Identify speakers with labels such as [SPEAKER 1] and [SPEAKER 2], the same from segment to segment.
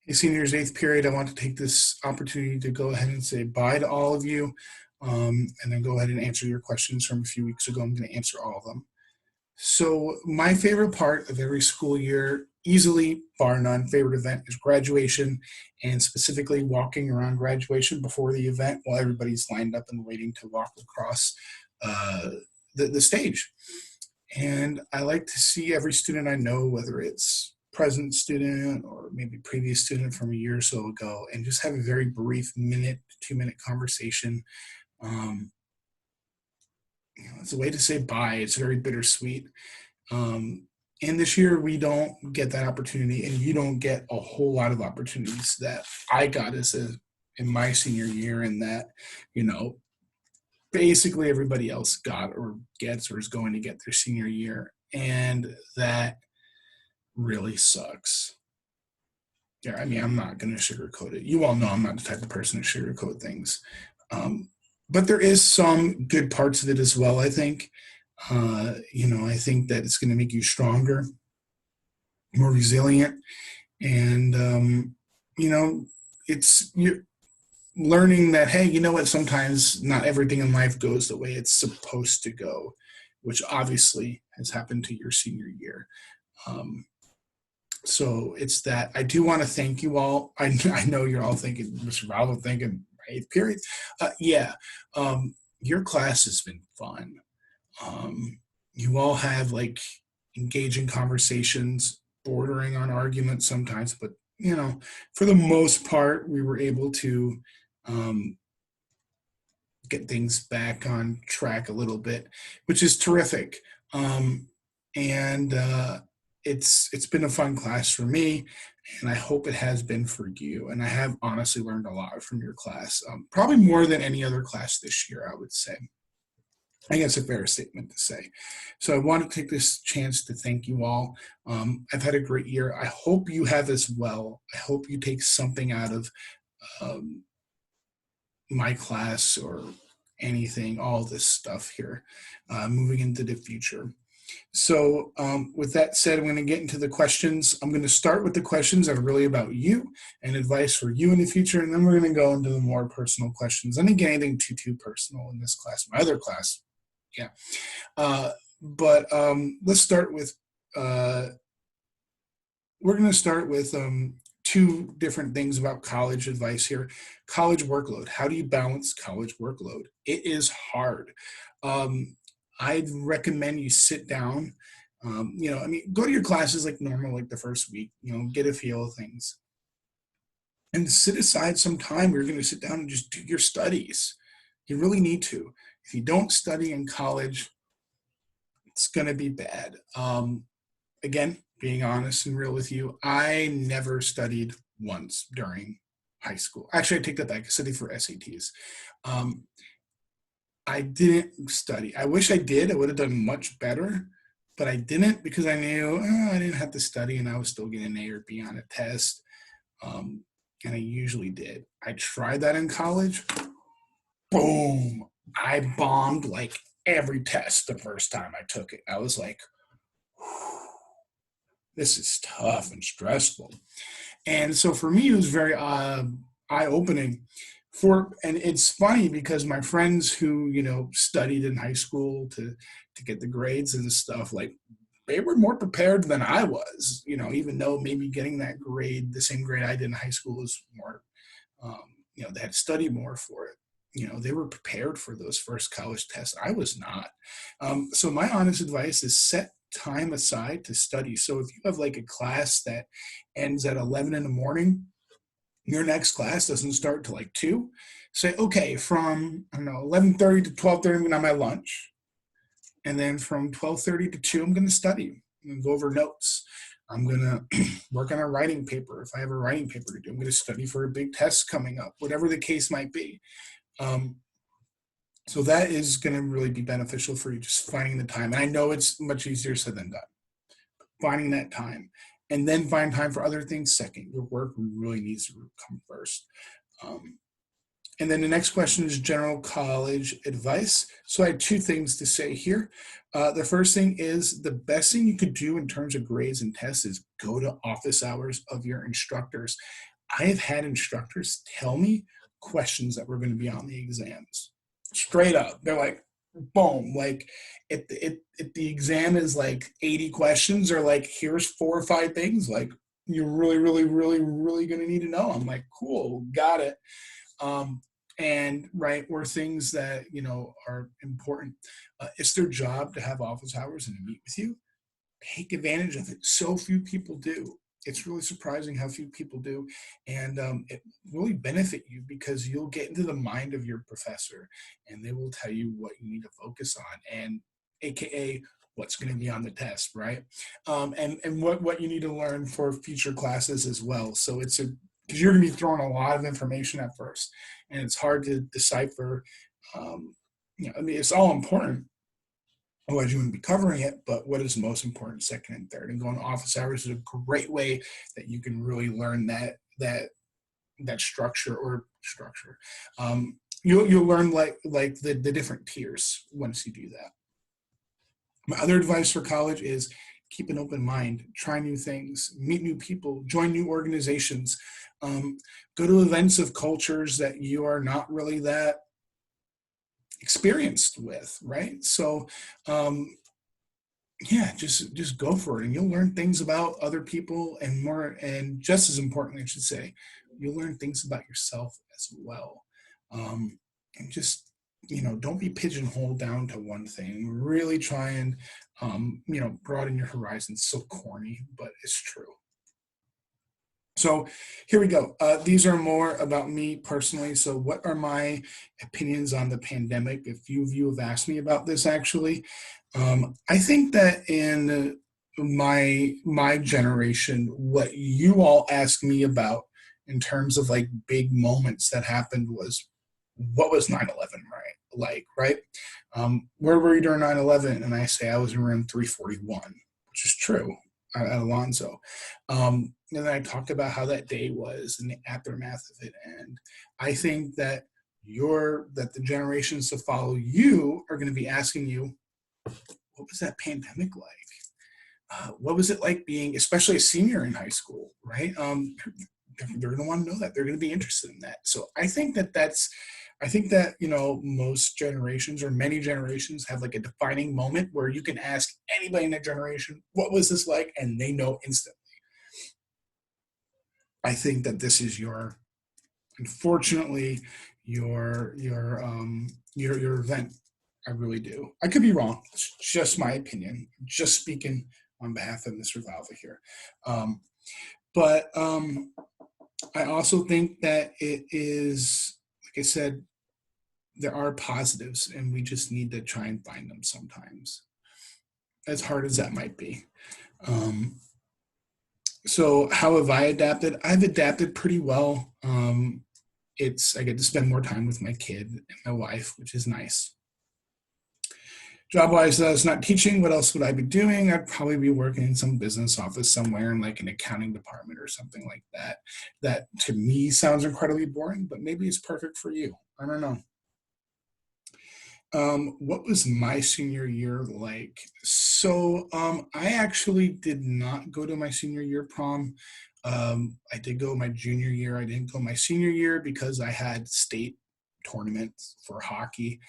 [SPEAKER 1] Hey, seniors, eighth period, I want to take this opportunity to go ahead and say bye to all of you, and then go ahead and answer your questions from a few weeks ago. I'm going to answer all of them. So my favorite part of every school year, easily bar none, favorite event is graduation, and specifically walking around graduation before the event while everybody's lined up and waiting to walk across uh, the stage. And I like to see every student I know, whether it's present student or maybe previous student from a year or so ago, and just have a very brief minute, 2 minute conversation. Um, it's a way to say bye. It's very bittersweet. Um, and this year we don't get that opportunity, and you don't get a whole lot of opportunities that I got in my senior year, and that you know basically everybody else got or gets or is going to get their senior year, and that really sucks. Yeah, I mean, I'm not going to sugarcoat it. You all know I'm not the type of person to sugarcoat things. Um, but there is some good parts of it as well, I think. I think that it's going to make you stronger, more resilient, and, you know, it's you're learning that, hey, you know what, sometimes not everything in life goes the way it's supposed to go, which obviously has happened to your senior year. Um, So it's that I do want to thank you all. I know you're all thinking, Mr. Valvo thinking, eighth period. Yeah, your class has been fun. You all have like engaging conversations, bordering on arguments sometimes, but for the most part, we were able to um, get things back on track a little bit, which is terrific. And it's been a fun class for me, and I hope it has been for you. And I have honestly learned a lot from your class, probably more than any other class this year, I would say. I think it's a fair statement to say. So I want to take this chance to thank you all. I've had a great year. I hope you have as well. I hope you take something out of um, my class or anything, all this stuff here, moving into the future. So with that said, I'm going to get into the questions. I'm going to start with the questions that are really about you and advice for you in the future, and then we're going to go into the more personal questions. I didn't get anything too personal in this class. My other class, yeah. But let's start with, we're going to start with two different things about college advice here. College workload. How do you balance college workload? It is hard. I'd recommend you sit down. Go to your classes like normal, like the first week, get a feel of things. And sit aside some time where you're going to sit down and just do your studies. You really need to. If you don't study in college, it's going to be bad. Again, being honest and real with you, I never studied once during high school. Actually, I take that back. I studied for SATs. Um, I didn't study. I wish I did. I would have done much better, but I didn't because I knew I didn't have to study, and I was still getting an A or B on a test. And I usually did. I tried that in college. Boom. I bombed like every test the first time I took it. I was like, this is tough and stressful. And so for me, it was very eye-opening. And it's funny because my friends who studied in high school to get the grades and stuff, like they were more prepared than I was. Even though maybe getting that grade, the same grade I did in high school, is more. They had to study more for it. They were prepared for those first college tests. I was not. So my honest advice is set time aside to study. So if you have like a class that ends at 11 in the morning, your next class doesn't start till like 2. Say, okay, from 11:30 to 12:30, I'm going to have my lunch, and then from 12:30 to 2, I'm going to study. I'm going to go over notes. I'm going to work on a writing paper. If I have a writing paper to do, I'm going to study for a big test coming up, whatever the case might be. So that is going to really be beneficial for you, just finding the time. And I know it's much easier said than done. Finding that time, and then find time for other things second. Your work really needs to come first. And then the next question is general college advice. So I had two things to say here. The first thing is the best thing you could do in terms of grades and tests is go to office hours of your instructors. I have had instructors tell me questions that were going to be on the exams. Straight up. They're like, boom, like if the exam is like 80 questions or like here's 4 or 5 things, like you're really, really, really, really going to need to know. I'm like, cool, got it. Um, and right, where things that, are important, it's their job to have office hours and to meet with you. Take advantage of it. So few people do. It's really surprising how few people do. And it really benefit you because you'll get into the mind of your professor and they will tell you what you need to focus on and AKA what's going to be on the test, right? And what you need to learn for future classes as well. So because you're going to be throwing a lot of information at first and it's hard to decipher. I mean, it's all important, otherwise you wouldn't be covering it, but what is most important, second and third, and going to office hours is a great way that you can really learn that structure. You'll learn like the different tiers once you do that. My other advice for college is keep an open mind, try new things, meet new people, join new organizations, go to events of cultures that you are not really that experienced with, right? So yeah, just go for it and you'll learn things about other people and more, and just as importantly, I should say, you'll learn things about yourself as well. And just, don't be pigeonholed down to one thing. Really try and broaden your horizons. So corny, but it's true. So here we go. These are more about me personally. So what are my opinions on the pandemic? A few of you have asked me about this actually. I think that in my generation, what you all asked me about in terms of like big moments that happened was what was 9/11, right? Like, right? Where were you during 9/11? And I say I was in room 341, which is true at Alonzo. And then I talked about how that day was and the aftermath of it. And I think that the generations to follow you are going to be asking you, what was that pandemic like? What was it like being, especially a senior in high school, right? They're going to want to know that. They're going to be interested in that. So I think that most generations or many generations have like a defining moment where you can ask anybody in that generation, what was this like? And they know instantly. I think that this is unfortunately, your event. I really do. I could be wrong. It's just my opinion. Just speaking on behalf of Mr. Valva here. But I also think that it is, like I said, there are positives, and we just need to try and find them sometimes, as hard as that might be. So how have I adapted? I've adapted pretty well. I get to spend more time with my kid and my wife, which is nice. Job-wise, it's not teaching. What else would I be doing? I'd probably be working in some business office somewhere in like an accounting department or something like that. That to me sounds incredibly boring, but maybe it's perfect for you. I don't know. What was my senior year like? So I actually did not go to my senior year prom. I did go my junior year. I didn't go my senior year because I had state tournaments for hockey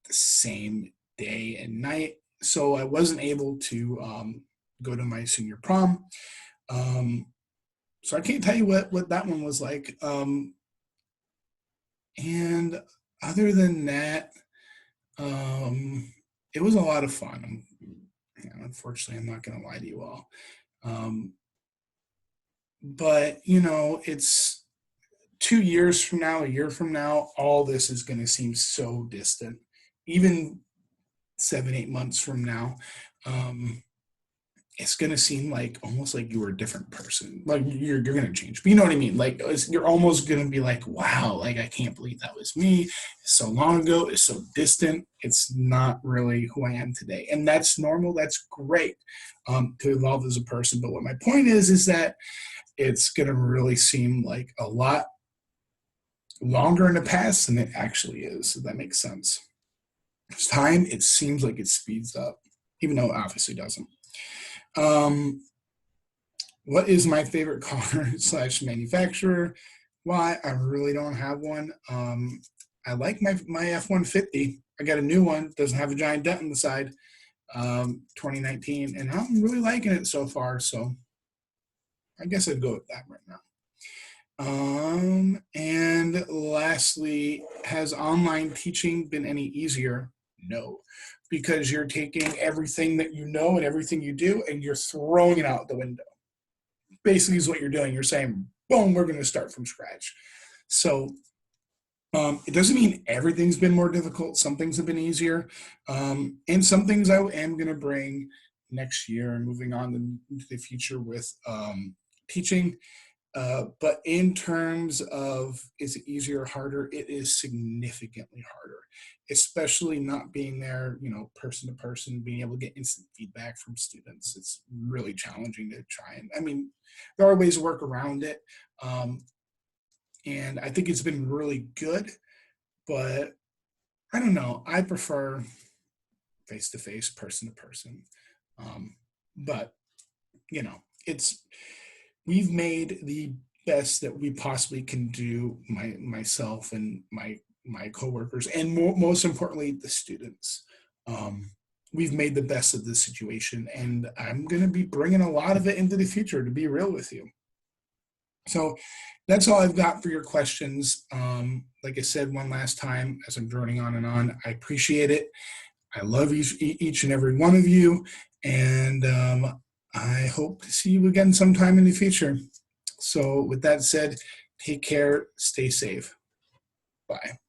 [SPEAKER 1] the same day and night. So I wasn't able to go to my senior prom. So I can't tell you what that one was like. And other than that, it was a lot of fun. Unfortunately, I'm not going to lie to you all. But, it's 2 years from now, a year from now, all this is going to seem so distant. Even 7, 8 months from now, it's going to seem like almost like you were a different person. Like you're going to change, but you know what I mean? Like you're almost going to be like, wow, like I can't believe that was me. It's so long ago. It's so distant. It's not really who I am today. And that's normal. That's great to evolve as a person. But what my point is that it's going to really seem like a lot longer in the past than it actually is. If that makes sense. As time, it seems like it speeds up, even though it obviously doesn't. What is my favorite car slash manufacturer? Why? I really don't have one. I like my F-150. I got a new one. Doesn't have a giant dent on the side. 2019, and I'm really liking it so far. So I guess I'd go with that right now. And lastly, has online teaching been any easier? No, because you're taking everything that you know and everything you do, and you're throwing it out the window. Basically, is what you're doing. You're saying, boom, we're going to start from scratch. So it doesn't mean everything's been more difficult. Some things have been easier. And some things I am going to bring next year and moving on into the future with teaching. But in terms of is it easier or harder, it is significantly harder, especially not being there, person to person, being able to get instant feedback from students. It's really challenging to try. And I mean, there are ways to work around it. And I think it's been really good, but I don't know. I prefer face-to-face, person-to-person. But, we've made the best that we possibly can do, myself and my coworkers, and most importantly, the students. We've made the best of this situation, and I'm going to be bringing a lot of it into the future, to be real with you. So that's all I've got for your questions. Like I said one last time, as I'm droning on and on, I appreciate it. I love each and every one of you, and I hope to see you again sometime in the future. So with that said, take care, stay safe. Bye.